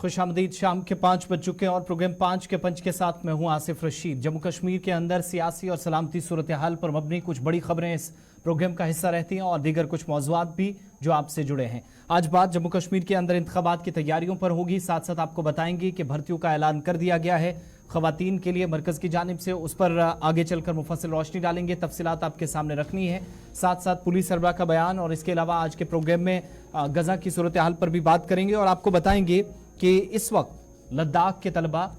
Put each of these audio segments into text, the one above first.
खुशामदीद। शाम के 5 बज चुके हैं और प्रोग्राम 5 के पंच के साथ मैं हूं आसिफ रशीद। जम्मू कश्मीर के अंदर सियासी और सलामती सूरत हाल पर मबनी कुछ बड़ी खबरें इस प्रोग्राम का हिस्सा रहती हैं और दीगर कुछ मौज़ूआत भी जो आपसे जुड़े हैं। आज बात जम्मू कश्मीर के अंदर इंतखाबात की तैयारियों पर होगी। साथ साथ आपको बताएंगे कि भर्तियों का ऐलान कर दिया गया है खवातीन के लिए मरकज की जानिब से, उस पर आगे चलकर मुफस्सिल रोशनी डालेंगे, तफसीलात आपके सामने रखनी है। साथ साथ पुलिस सरबराह का बयान और इसके अलावा आज के प्रोग्राम में गजा की सूरत हाल पर भी बात करेंगे और आपको बताएंगे कि इस वक्त लद्दाख के तलबा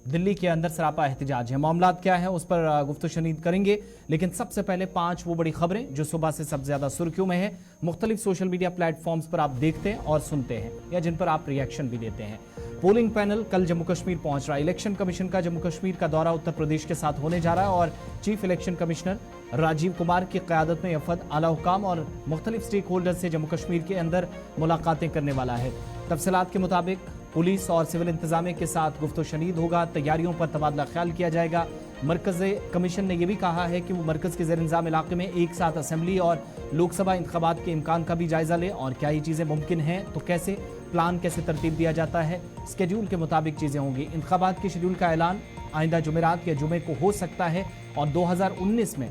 दिल्ली के अंदर सरापा एहतजाज है। मामलात क्या है उस पर गुफ्तगू शनीद करेंगे, लेकिन सबसे पहले 5 वो बड़ी खबरें जो सुबह से सबसे ज्यादा सुर्खियों में है, मुख्तलिफ सोशल मीडिया प्लेटफॉर्म्स पर आप देखते हैं और सुनते हैं या जिन पर आप रिएक्शन भी देते हैं। पोलिंग पैनल कल जम्मू कश्मीर पहुंच रहा है। इलेक्शन कमीशन का जम्मू कश्मीर का दौरा उत्तर प्रदेश के साथ होने जा रहा है और chief election commissioner Rajiv Kumar की क़यादत में यफद आला हुकाम और मुख्तलिफ स्टेक होल्डर से जम्मू कश्मीर के अंदर मुलाकातें करने वाला है। तफसीलात के मुताबिक पुलिस और सिविल इंतजामिया के साथ गुफ्तगू शनीद होगा, तैयारियों पर तबादला ख्याल किया जाएगा। मरकज़ कमीशन ने यह भी कहा है कि वो मरकज़ के ज़ेर इंतज़ाम इलाके में एक साथ असेंबली और लोकसभा इंतखाबात के इम्कान का भी जायजा ले और क्या ये चीज़ें मुमकिन हैं, तो कैसे प्लान कैसे तरतीब दिया जाता है, स्केड्यूल के मुताबिक चीज़ें होंगी। इंतखाबात के शेड्यूल का ऐलान आइंदा जुमेरात या जुमे को हो सकता है और 2019 में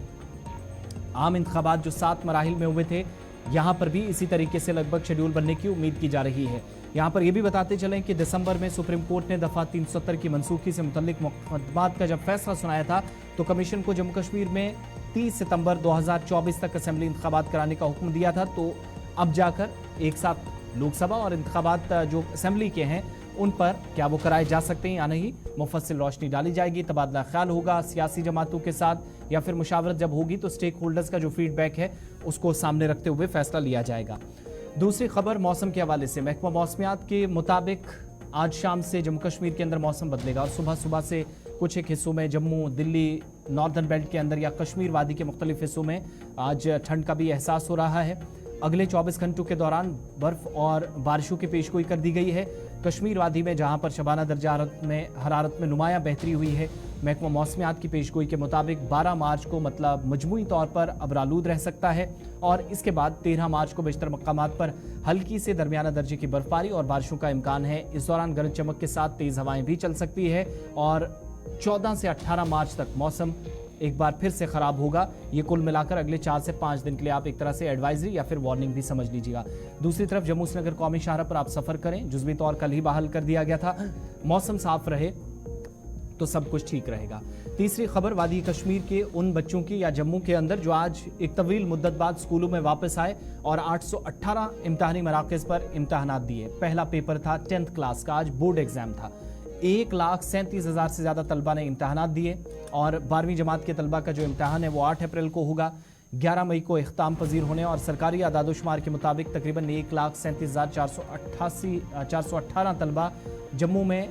आम इंतखाबात जो 7 मराहिल में हुए थे, यहाँ पर भी इसी तरीके से लगभग शेड्यूल बनने की उम्मीद की जा रही है। यहाँ पर यह भी बताते चलें कि दिसंबर में सुप्रीम कोर्ट ने दफ़ा 370 की मनसूखी से मुतल्लिक मुकदमात का जब फैसला सुनाया था तो कमीशन को जम्मू कश्मीर में 30 सितंबर 2024 तक असेंबली इंतखाबात कराने का हुक्म दिया था। तो अब जाकर एक साथ लोकसभा और इंतखाबात जो असेंबली के हैं उन पर क्या वो कराए जा सकते हैं या नहीं, मुफस्सिल रोशनी डाली जाएगी। तबादला ख्याल होगा सियासी जमातों के साथ या फिर मुशावरत जब होगी तो स्टेक होल्डर्स का जो फीडबैक है उसको सामने रखते हुए फैसला लिया जाएगा। दूसरी खबर मौसम के हवाले से, महकमा मौसमियात के मुताबिक आज शाम से जम्मू कश्मीर के अंदर मौसम बदलेगा और सुबह सुबह से कुछ एक हिस्सों में जम्मू, दिल्ली, नॉर्दर्न बेल्ट के अंदर या कश्मीर वादी के मुख्तलिफ हिस्सों में आज ठंड का भी एहसास हो रहा है। अगले 24 घंटों के दौरान बर्फ और बारिशों की पेशगोई कर दी गई है। कश्मीर वादी में जहां पर शबाना दर्जा हरारत में नुमाया बेहतरी हुई है, महकमा मौसमियात की पेशगोई के मुताबिक 12 मार्च को मतलब मजमूई तौर पर अबरालूद रह सकता है और इसके बाद 13 मार्च को बेशतर मकामात पर हल्की से दरमियाना दर्जे की बर्फबारी और बारिशों का इम्कान है। इस दौरान गरज चमक के साथ तेज हवाएं भी चल सकती है और 14 से 18 मार्च तक मौसम एक बार फिर से खराब होगा। ये कुल मिलाकर अगले 4 से 5 दिन के लिए आप एक तरह से एडवाइजरी या फिर वार्निंग भी समझ लीजिएगा। दूसरी तरफ जम्मू श्रीनगर कौमी शाहराह पर आप सफर करें, जुज़वी तौर कल ही बहाल कर दिया गया था। मौसम साफ रहे तो सब कुछ ठीक रहेगा। तीसरी खबर वादी कश्मीर के उन बच्चों की या जम्मू के अंदर जो आज एक तवील मुद्दत बाद स्कूलों में वापस आए और 818 इम्तहानी मराकज़ पर इम्तहानात दिए। पहला पेपर था 10th क्लास का, आज बोर्ड एग्जाम था। 1,37,000 से ज़्यादा तलबा ने इम्तहानात दिए और 12वीं जमात के तलबा का जो इम्तहान है वो 8 अप्रैल को होगा। 11 मई को इख्ताम पजीर होने और सरकारी आदादोशुमार के मुताबिक तकरीबन 1,37,418 तलबा जम्मू में,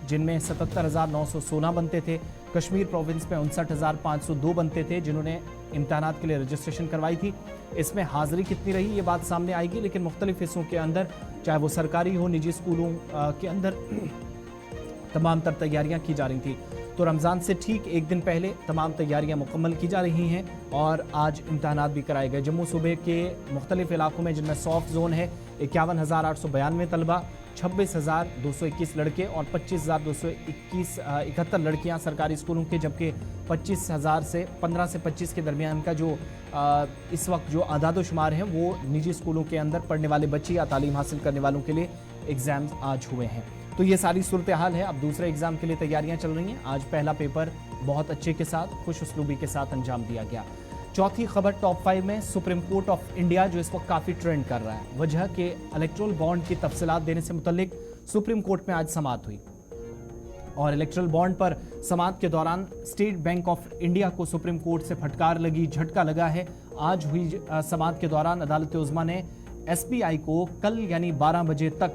जिनमें 77,916 बनते थे। कश्मीर प्रोविंस में 59,502 बनते थे जिन्होंने इम्तहानात के लिए रजिस्ट्रेशन करवाई थी। इसमें हाजिरी कितनी रही ये बात सामने आएगी, लेकिन मुख्तलिफ हिस्सों के अंदर चाहे वो सरकारी हो, निजी स्कूलों के अंदर तमाम तर तैयारियां की जा रही थी। तो रमज़ान से ठीक एक दिन पहले तमाम तैयारियां मुकम्मल की जा रही हैं और आज इम्तहानात भी कराए गए। जम्मू सूबे के मुख्तलिफ इलाकों में जिनमें सॉफ्ट जोन है 51,892 तलबा, 26,221 लड़के और 25,271 लड़कियां सरकारी स्कूलों के, जबकि 15 से 25 के दरमियान का जो इस वक्त जो आदादोशुमार हैं वो निजी स्कूलों के अंदर पढ़ने वाले बच्चे या तालीम हासिल करने वालों के लिए एग्ज़ाम्स आज हुए हैं। तो ये सारी सूरत हाल है। अब दूसरे एग्जाम के लिए तैयारियां चल रही हैं। आज पहला पेपर बहुत अच्छे के साथ, खुश उसलूबी के साथ अंजाम दिया गया। चौथी खबर टॉप 5 में, सुप्रीम कोर्ट ऑफ इंडिया जो इस वक्त काफ़ी ट्रेंड कर रहा है, वजह के इलेक्टोरल बॉन्ड की तफसीलात देने से मुतल्लिक सुप्रीम कोर्ट में आज समाअत हुई और इलेक्टोरल बॉन्ड पर समाअत के दौरान स्टेट बैंक ऑफ इंडिया को सुप्रीम कोर्ट से फटकार लगी, झटका लगा है। आज हुई समाअत के दौरान अदालत उज़्मा ने SBI को कल यानी 12 बजे तक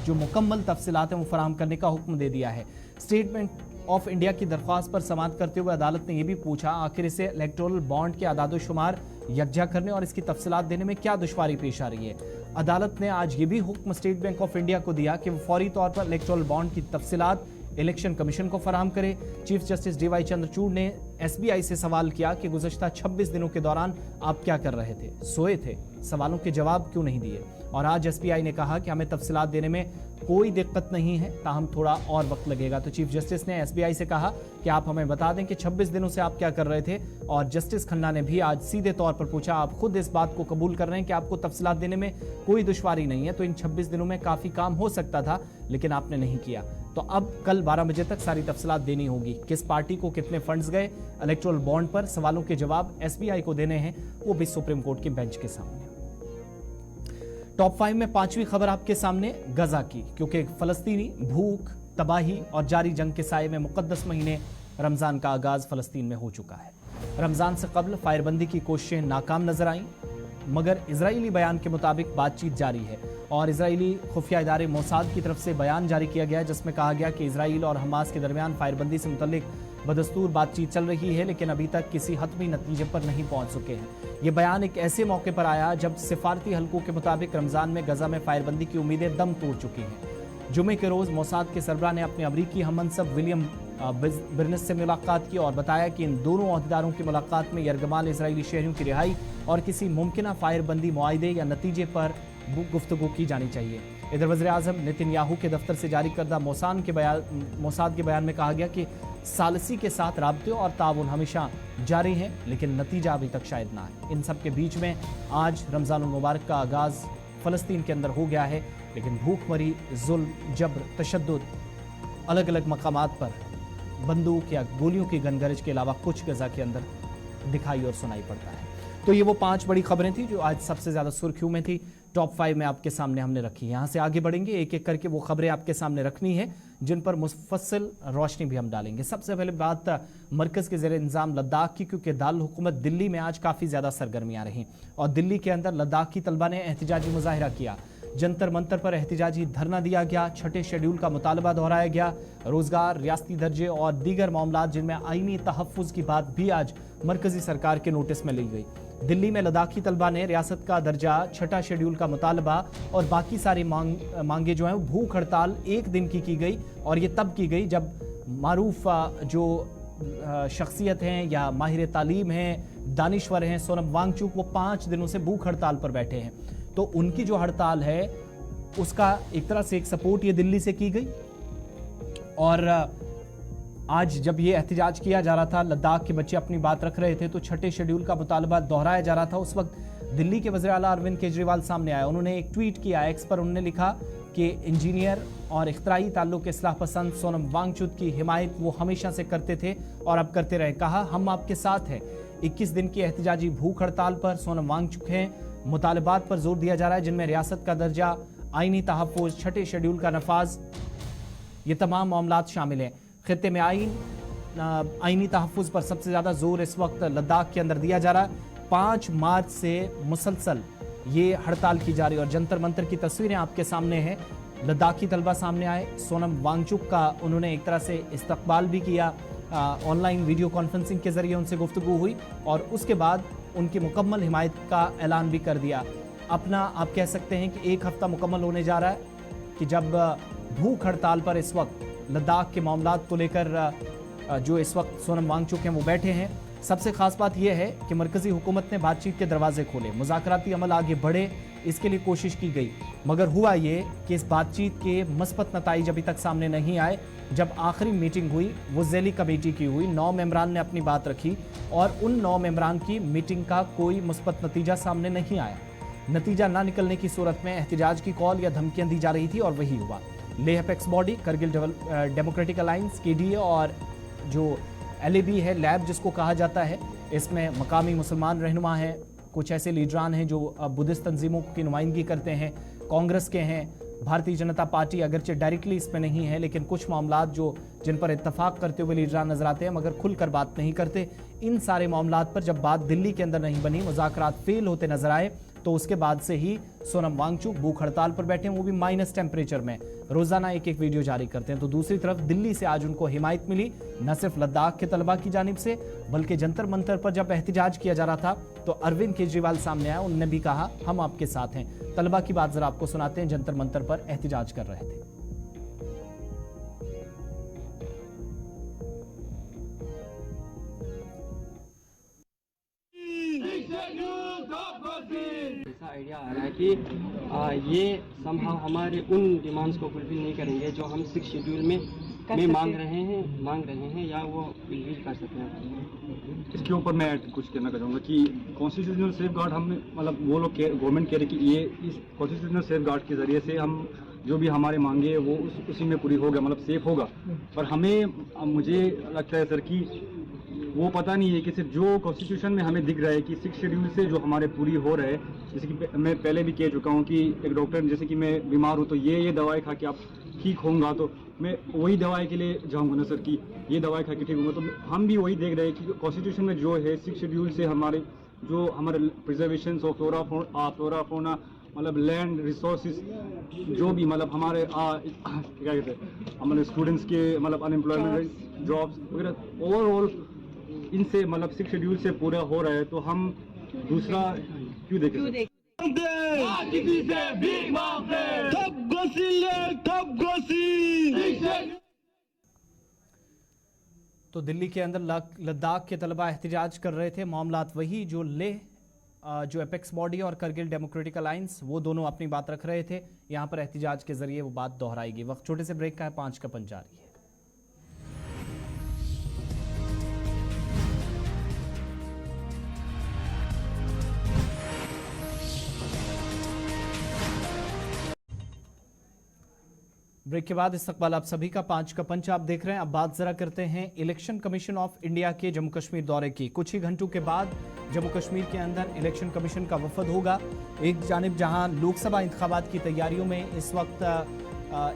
जो मुकम्मल तफसीलात हैं वो फराहम करने का हुक्म दे दिया है। स्टेट बैंक ऑफ इंडिया की दरख्वास्त पर समाअत करते हुए अदालत ने यह भी पूछा आखिर इसे इलेक्टोरल बॉन्ड के आदादोशुमार यकजा करने और इसकी तफसीलात देने में क्या दुश्वारी पेश आ रही है। अदालत ने आज ये भी हुक्म स्टेट बैंक ऑफ इंडिया को दिया कि वो फौरी तौर पर इलेक्टोरल बॉन्ड की तफसीलात इलेक्शन कमीशन को फराहम करे। चीफ जस्टिस डीवाई चंद्रचूड़ ने एसबीआई से सवाल किया कि गुज़श्ता 26 दिनों के दौरान आप क्या कर रहे थे, सोए थे, सवालों के जवाब क्यों नहीं दिए। और आज एसबीआई ने कहा कि हमें तफसीलात देने में कोई दिक्कत नहीं है, ताहम थोड़ा और वक्त लगेगा। तो चीफ जस्टिस ने एसबीआई से कहा कि आप हमें बता दें कि 26 दिनों से आप क्या कर रहे थे। और जस्टिस खन्ना ने भी आज सीधे तौर पर पूछा, आप खुद इस बात को कबूल कर रहे हैं कि आपको तफसीलात देने में कोई दुश्वारी नहीं है, तो इन 26 दिनों में काफी काम हो सकता था लेकिन आपने नहीं किया। तो अब कल 12 बजे तक सारी तफसीलात देनी होगी। किस पार्टी को कितने फंड्स गए, इलेक्टोरल बॉन्ड पर सवालों के जवाब एसबीआई को देने हैं, वो भी सुप्रीम कोर्ट के बेंच के सामने। टॉप 5 में 5वीं खबर आपके सामने गजा की, क्योंकि फलस्तीनी भूख, तबाही और जारी जंग के साये में मुकद्दस महीने रमजान का आगाज फलस्तीन में हो चुका है। रमजान से कबल फायरबंदी की कोशिशें नाकाम नजर आईं, मगर इजरायली बयान के मुताबिक बातचीत जारी है। और इजरायली खुफिया इदारे मोसाद की तरफ से बयान जारी किया गया जिसमें कहा गया कि इजराइल और हमास के दरमियान फायरबंदी से मुतल्लिक बदस्तूर बातचीत चल रही है, लेकिन अभी तक किसी हतमी नतीजे पर नहीं पहुंच सके हैं। ये बयान एक ऐसे मौके पर आया जब सिफारती हलकों के मुताबिक रमजान में गजा में फायरबंदी की उम्मीदें दम तोड़ चुकी हैं। जुमे के रोज मोसाद के सरबराह ने अपने अमरीकी हममनसब विलियम बिरनिस से मुलाकात की और बताया कि इन दोनों ओहदेदारों की मुलाकात में यरगमाल इजरायली शहरियों की रिहाई और किसी मुमकिन फायरबंदी मुआहदे या नतीजे पर गुफ्तगू की जानी चाहिए। इधर वज़ीर आज़म नेतन्याहू के दफ्तर से जारी करदा मोसाद के बयान में कहा गया कि सालसी के साथ राब्ते और ताउन हमेशा जारी हैं, लेकिन नतीजा अभी तक शायद ना आए। इन सब के बीच में आज रमज़ानुल मुबारक का आगाज़ फ़लस्तीन के अंदर हो गया है, लेकिन भूखमरी, जुल्म, जबर, तशद्दुद अलग अलग मकामात पर बंदूक या गोलियों की गनगरज के अलावा कुछ गजा के अंदर दिखाई और सुनाई पड़ता है। तो ये वो 5 बड़ी खबरें थी जो आज सबसे ज़्यादा सुर्खियों में थी। टॉप 5 में आपके सामने हमने रखी। यहाँ से आगे बढ़ेंगे, एक एक करके वो खबरें आपके सामने रखनी है जिन पर मुफस्सिल रोशनी भी हम डालेंगे। सबसे पहले बात मरकज़ के ज़ेरे इंतज़ाम लद्दाख की, क्योंकि दारुल हुकूमत दिल्ली में आज काफ़ी ज़्यादा सरगर्मियाँ रहीं और दिल्ली के अंदर लद्दाख की तलबा ने एहतिजाजी मुजाहिरा किया। जंतर मंतर पर एहतिजाजी धरना दिया गया, छठे शेड्यूल का मुतालबा दोहराया गया। रोजगार, रियासती दर्जे और दीगर मामलात जिनमें आईनी तहफ़्फ़ुज़ की बात भी आज मरकजी सरकार के नोटिस में ली गई। दिल्ली में लद्दाखी तलबा ने रियासत का दर्जा, छठा शेड्यूल का मुतालबा और बाकी सारी मांगे जो हैं भूख हड़ताल 1 दिन की गई। और ये तब की गई जब मारूफ जो शख्सियत हैं या माहिर तालीम हैं, दानिश्वर हैं, सोनम वांगचुक, वो 5 दिनों से भूख हड़ताल पर बैठे हैं। तो उनकी जो हड़ताल है उसका एक तरह से एक सपोर्ट ये दिल्ली से की गई। और आज जब ये एहतिजाज किया जा रहा था, लद्दाख के बच्चे अपनी बात रख रहे थे, तो छठे शेड्यूल का मुतालबा दोहराया जा रहा था। उस वक्त दिल्ली के वज़ीर आला अरविंद केजरीवाल सामने आए। उन्होंने एक ट्वीट किया एक्स पर, उन्होंने लिखा कि इंजीनियर और इख्तराई ताल्लुक इस्लाह पसंद सोनम वांगचुक की हिमायत वो हमेशा से करते थे और अब करते रहे। कहा, हम आपके साथ हैं। 21 दिन की एहतिजाजी भूख हड़ताल पर सोनम वांगचुक हैं। मुतालबात पर जोर दिया जा रहा है जिनमें रियासत का दर्जा, आईनी तहफ़्फ़ुज़, छठे शेड्यूल का नफाज, ये तमाम मामलात शामिल हैं। खित्ते में आईनी तहफ़्फ़ुज़ पर सबसे ज़्यादा जोर इस वक्त लद्दाख के अंदर दिया जा रहा है। 5 मार्च से मुसलसल ये हड़ताल की जा रही है और जंतर मंतर की तस्वीरें आपके सामने हैं। लद्दाखी तलबा सामने आए, सोनम वांगचुक का उन्होंने एक तरह से इस्तकबाल भी किया, ऑनलाइन वीडियो कॉन्फ्रेंसिंग के जरिए उनसे गुफ्तगू हुई और उसके बाद उनकी मुकम्मल हिमायत का ऐलान भी कर दिया। अपना आप कह सकते हैं कि 1 हफ्ता मुकम्मल होने जा रहा है कि जब भूख हड़ताल पर इस वक्त लद्दाख के मामलात को लेकर जो इस वक्त सोनम वांगचुक हैं वो बैठे हैं। सबसे खास बात यह है कि मरकजी हुकूमत ने बातचीत के दरवाजे खोले, मुज़ाकराती अमल आगे बढ़े, इसके लिए कोशिश की गई, मगर हुआ ये कि इस बातचीत के मस्बत नताइज अभी तक सामने नहीं आए। जब आखिरी मीटिंग हुई वो ज़ैली कमेटी की हुई, 9 मेंबरान ने अपनी बात रखी और उन 9 मेंबरान की मीटिंग का कोई मुस्बत नतीजा सामने नहीं आया। नतीजा ना निकलने की सूरत में एहतिजाज की कॉल या धमकियां दी जा रही थी और वही हुआ। Leh apex body, Kargil democratic alliance, KDA और जो LAB है, लैब जिसको कहा जाता है, इसमें मकामी मुसलमान रहनुमा हैं, कुछ ऐसे लीडरान हैं जो बुद्धिस्ट तंजीमों की नुमाइंदगी करते हैं, कांग्रेस के हैं, भारतीय जनता पार्टी अगरचे डायरेक्टली इसमें नहीं है लेकिन कुछ मामलात जो जिन पर इत्तफाक करते हुए लीडरान नजर आते हैं मगर खुलकर बात नहीं करते। इन सारे मामलात पर जब बात दिल्ली के अंदर नहीं बनी, मुज़ाकरात फेल होते नजर आए, तो उसके बाद से ही सोनम वांगचुक भूख हड़ताल पर बैठे हैं, वो भी माइनस टेम्परेचर में, रोजाना एक वीडियो जारी करते हैं। तो दूसरी तरफ दिल्ली से आज उनको हिमायत मिली, न सिर्फ लद्दाख के तलबा की जानिब से बल्कि जंतर मंतर पर जब एहतिजाज किया जा रहा था तो अरविंद केजरीवाल सामने आया, उन्होंने भी कहा हम आपके साथ हैं। तलबा की बात जरा आपको सुनाते हैं, जंतर मंतर पर एहतिजाज कर रहे थे। कि ये समहाउ हमारे उन डिमांड्स को फुलफिल नहीं करेंगे जो हम 6 शेड्यूल में मांग रहे हैं या वो फुलफिल कर सकते हैं। इसके ऊपर मैं कुछ कहना चाहूँगा कि कॉन्स्टिट्यूशनल सेफ गार्ड हम मतलब वो लोग गवर्नमेंट कह रही कि ये इस कॉन्स्टिट्यूशनल सेफ गार्ड के ज़रिए से हम जो भी हमारे मांगे वो उसी में पूरी होगा, मतलब सेफ होगा। पर मुझे लगता है सर कि वो पता नहीं है कि सिर्फ जो कॉन्स्टिट्यूशन में हमें दिख रहा है कि 6 शेड्यूल से जो हमारे पूरी हो रहा है, जैसे कि मैं पहले भी कह चुका हूँ कि एक डॉक्टर जैसे कि मैं बीमार हूँ तो ये दवाई खा के आप ठीक होऊंगा, तो मैं वही दवाई के लिए जाऊँगा ना सर कि ये दवाई खा के ठीक होऊंगा। तो हम भी वही देख रहे हैं कि कॉन्स्टिट्यूशन में जो है 6 शेड्यूल से हमारे प्रिजर्वेशन ऑफ फ्लोरा फौना, मतलब लैंड रिसोर्सेज जो भी मतलब हमारे क्या कहते हैं हमारे स्टूडेंट्स के मतलब अनएम्प्लॉयमेंट जॉब्स वगैरह ओवरऑल इनसे मतलब 6 शेड्यूल से पूरा हो रहा है, तो हम दूसरा क्यों देखें? किसी से भीख मांगते ठप गोसी। तो दिल्ली के अंदर लद्दाख के तलबा एहतिजाज कर रहे थे। मामलात वही जो जो एपेक्स बॉडी और करगिल डेमोक्रेटिक अलायंस, वो दोनों अपनी बात रख रहे थे। यहाँ पर एहतिजाज के जरिए वो बात दोहराएगी। वक्त छोटे से ब्रेक का है, 5 का पंच जारी है। ब्रेक के बाद इस्तकबाल आप सभी का 5 का पंच आप देख रहे हैं। अब बात जरा करते हैं इलेक्शन कमीशन ऑफ इंडिया के जम्मू कश्मीर दौरे की। कुछ ही घंटों के बाद जम्मू कश्मीर के अंदर इलेक्शन कमीशन का वफद होगा। एक जानिब जहां लोकसभा इंतखाबात की तैयारियों में इस वक्त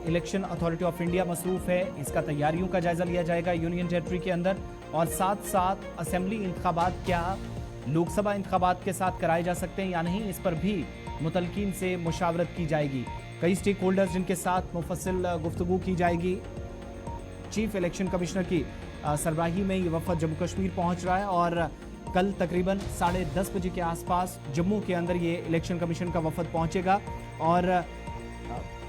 इलेक्शन अथॉरिटी ऑफ इंडिया मसरूफ है, इसका तैयारियों का जायजा लिया जाएगा यूनियन टेरिटरी के अंदर। और साथ साथ असेंबली इंतखाबात क्या लोकसभा इंतखाबात के साथ कराए जा सकते हैं या नहीं, इस पर भी मुतलकीन से मुशावरत की जाएगी। कई स्टेक होल्डर्स जिनके साथ मुफस्सिल गुफ्तगू की जाएगी। चीफ इलेक्शन कमिश्नर की सरबराही में ये वफद जम्मू कश्मीर पहुंच रहा है और कल तकरीबन 10:30 बजे के आसपास जम्मू के अंदर ये इलेक्शन कमीशन का वफद पहुंचेगा। और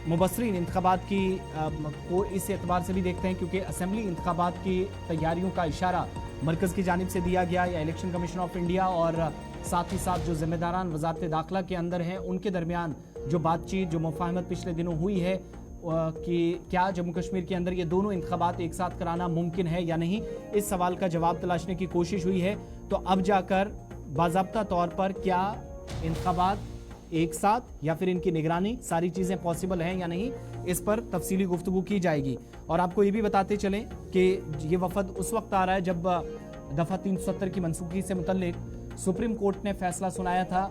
मुबस्सरीन इंतखाबात की को इस एतबार से भी देखते हैं क्योंकि असेंबली इंतखाबात की तैयारियों का इशारा मरकज़ की जानिब से दिया गया या इलेक्शन कमीशन ऑफ इंडिया और साथ ही साथ जो जिम्मेदारान वजारत दाखिला के अंदर हैं उनके दरमियान जो बातचीत, जो मुफाहमत पिछले दिनों हुई है कि क्या जम्मू कश्मीर के अंदर ये दोनों इंतखाबात एक साथ कराना मुमकिन है या नहीं, इस सवाल का जवाब तलाशने की कोशिश हुई है। तो अब जाकर बाज़ाब्ता तौर पर क्या इंतखाबात एक साथ या फिर इनकी निगरानी, सारी चीज़ें पॉसिबल हैं या नहीं, इस पर तफसीली गुफ्तगू की जाएगी। और आपको ये भी बताते चलें कि ये वफद उस वक्त आ रहा है जब दफ़ा 370 की मनसूखी से मुतल्लिक सुप्रीम कोर्ट ने फैसला सुनाया था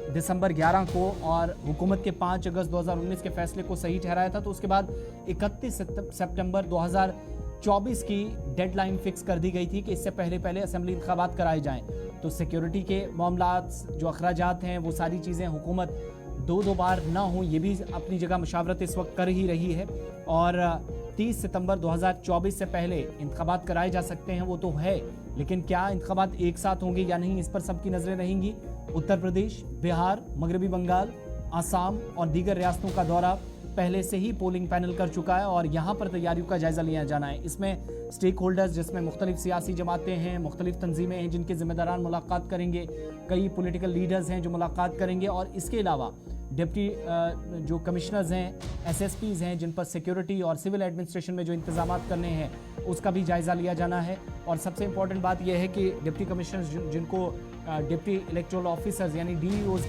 दिसंबर 11 को और हुकूमत के 5 अगस्त 2019 के फैसले को सही ठहराया था। तो उसके बाद 31 सितंबर 2024 की डेडलाइन फिक्स कर दी गई थी कि इससे पहले असेंबली इंतखाबात कराए जाएं। तो सिक्योरिटी के मामलात, जो अखराजात हैं, वो सारी चीज़ें हुकूमत दो बार ना हो, ये भी अपनी जगह मशावरत इस वक्त कर ही रही है। और 30 सितंबर 2024 से पहले इंतखाबात कराए जा सकते हैं, वो तो है, लेकिन क्या इंतखाबात एक साथ होंगे या नहीं, इस पर सबकी नजरें रहेंगी। उत्तर प्रदेश, बिहार, मगरबी बंगाल, आसाम और दीगर रियासतों का दौरा पहले से ही पोलिंग पैनल कर चुका है और यहाँ पर तैयारियों का जायजा लिया जाना है। इसमें स्टेक होल्डर्स, जिसमें मुख्तलिफ सियासी जमातें हैं, मुख्तलिफ तंजीमें हैं जिनके जिम्मेदारान मुलाकात करेंगे, कई पॉलिटिकल लीडर्स हैं जो मुलाकात करेंगे और इसके अलावा डिप्टी जो कमिश्नर्स हैं, SSPs हैं, जिन पर सिक्योरिटी और सिविल एडमिनिस्ट्रेशन में जो इंतजाम करने हैं उसका भी जायजा लिया जाना है। और सबसे इंपॉर्टेंट बात यह है कि डिप्टी कमिश्नर्स जिनको डिप्टी इलेक्टोरल ऑफिसर्स यानी DEOs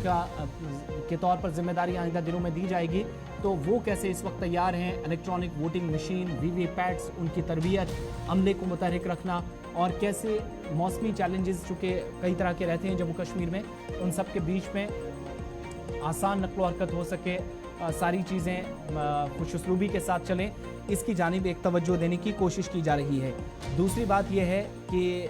के तौर पर जिम्मेदारी आइंदा दिनों में दी जाएगी, तो वो कैसे इस वक्त तैयार हैं। इलेक्ट्रॉनिक वोटिंग मशीन, VVPATs, उनकी तरबियत, अमले को मुतहरिक रखना और कैसे मौसमी चैलेंजेस चूँकि कई तरह के रहते हैं जम्मू कश्मीर में, उन सब के बीच में आसान नक्लो हरकत हो सके, सारी चीज़ें खुशउस्लूबी के साथ चलें, इसकी जानिब एक तवज्जो देने की कोशिश की जा रही है। दूसरी बात यह है कि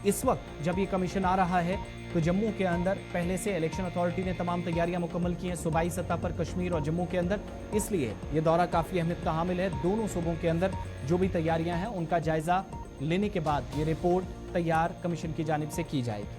इस वक्त जब ये कमीशन आ रहा है तो जम्मू के अंदर पहले से इलेक्शन अथॉरिटी ने तमाम तैयारियां मुकम्मल की हैं सूबाई सतह पर कश्मीर और जम्मू के अंदर, इसलिए ये दौरा काफ़ी अहमियत का हामिल है। दोनों सूबों के अंदर जो भी तैयारियां हैं उनका जायजा लेने के बाद ये रिपोर्ट तैयार कमीशन की जानिब से की जाएगी।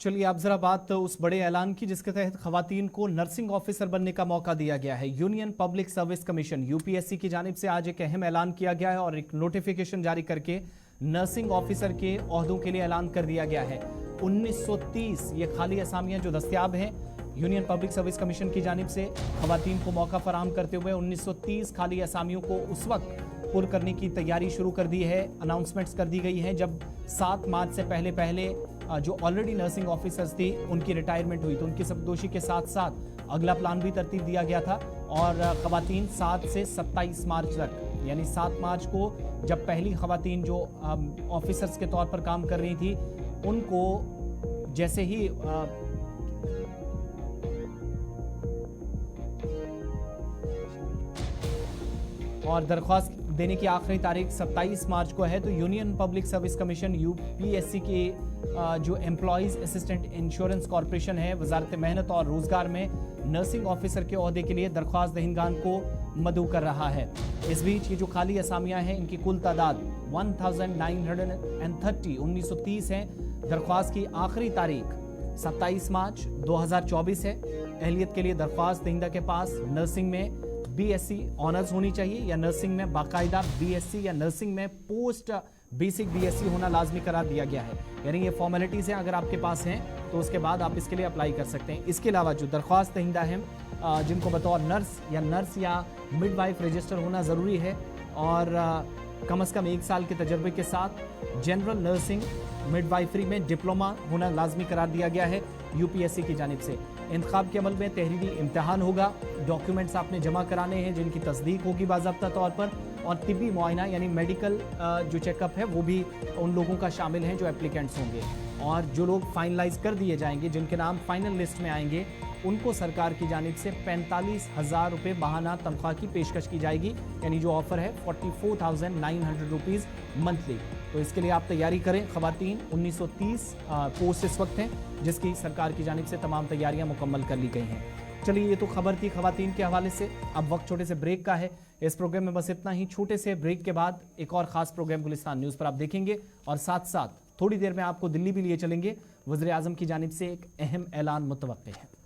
चलिए अब जरा बात उस बड़े ऐलान की जिसके तहत खवातीन को नर्सिंग ऑफिसर बनने का मौका दिया गया है। Union public service commission UPSC की जानिब से आज एक अहम ऐलान किया गया है और एक नोटिफिकेशन जारी करके नर्सिंग ऑफिसर के ओहदों के लिए ऐलान कर दिया गया है। 1930 ये खाली असामियां जो दस्तयाब हैं यूनियन पब्लिक सर्विस कमीशन की जानिब से खवातीन को मौका फराहम करते हुए 1930 खाली असामियों को उस वक्त पुर करने की तैयारी शुरू कर दी है। अनाउंसमेंट्स कर दी गई हैं जब 7 मार्च से पहले जो ऑलरेडी नर्सिंग ऑफिसर्स थी उनकी रिटायरमेंट हुई तो उनकी सबदोशी के साथ साथ अगला प्लान भी तरतीब दिया गया था और खवातीन 7 से 27 मार्च तक यानी 7 मार्च को जब पहली खवातीन जो ऑफिसर्स के तौर पर काम कर रही थी उनको जैसे ही और दरख्वास्त देने की आखिरी तारीख 27 मार्च को है तो union public service commission UPSC की जो एम्प्लॉइज असिस्टेंट इंश्योरेंस कॉरपोरेशन है वजारत मेहनत और रोजगार में नर्सिंग ऑफिसर के ओहदे के लिए दरख्वास्त दहिंदगान को मदऊ कर रहा है। इस बीच ये जो खाली असामियां हैं इनकी कुल तादाद 1930 है। दरख्वास्त की आखिरी तारीख 27 मार्च 2024 है। अहलियत के लिए दरख्वास्त दहिंदा के पास नर्सिंग में बीएससी ऑनर्स होनी चाहिए या नर्सिंग में बाकायदा बीएससी या नर्सिंग में पोस्ट बेसिक बीएससी होना लाजमी करार दिया गया है। यानी ये फॉर्मेलिटीज़ हैं, अगर आपके पास हैं तो उसके बाद आप इसके लिए अप्लाई कर सकते हैं। इसके अलावा जो दरख्वास्त दहिंदा हैं जिनको बतौर नर्स या मिडवाइफ रजिस्टर होना ज़रूरी है और कम से कम 1 साल के तजर्बे के साथ जनरल नर्सिंग मिडवाइफरी में डिप्लोमा होना लाजमी करार दिया गया है यूपीएससी की जानिब से। इंतखाब के अमल में तहरीरी इम्तिहान होगा, डॉक्यूमेंट्स आपने जमा कराने हैं जिनकी तस्दीक होगी बाज़ाब्ता तौर पर और तिब्बी मुआयना यानी मेडिकल जो चेकअप है वो भी उन लोगों का शामिल है जो एप्लीकेंट्स होंगे और जो लोग फाइनलाइज कर दिए जाएंगे जिनके नाम फाइनल लिस्ट में आएंगे उनको सरकार की जानिब से 45,000 रुपये माहाना तनख्वाह की पेशकश की जाएगी। यानी जो ऑफर है 44,900 रुपीज़ मंथली। तो इसके लिए आप तैयारी करें। खवातीन 1930 पोस्ट इस वक्त हैं जिसकी सरकार की जानिब से तमाम तैयारियां मुकम्मल कर ली गई हैं। चलिए ये तो खबर थी खवातीन के हवाले से। अब वक्त छोटे से ब्रेक का है। इस प्रोग्राम में बस इतना ही। छोटे से ब्रेक के बाद एक और ख़ास प्रोग्राम गुलिस्तान न्यूज़ पर आप देखेंगे और साथ साथ थोड़ी देर में आपको दिल्ली भी लिए चलेंगे। वज़ीर आज़म की जानिब से एक अहम ऐलान मुतवक्किल है।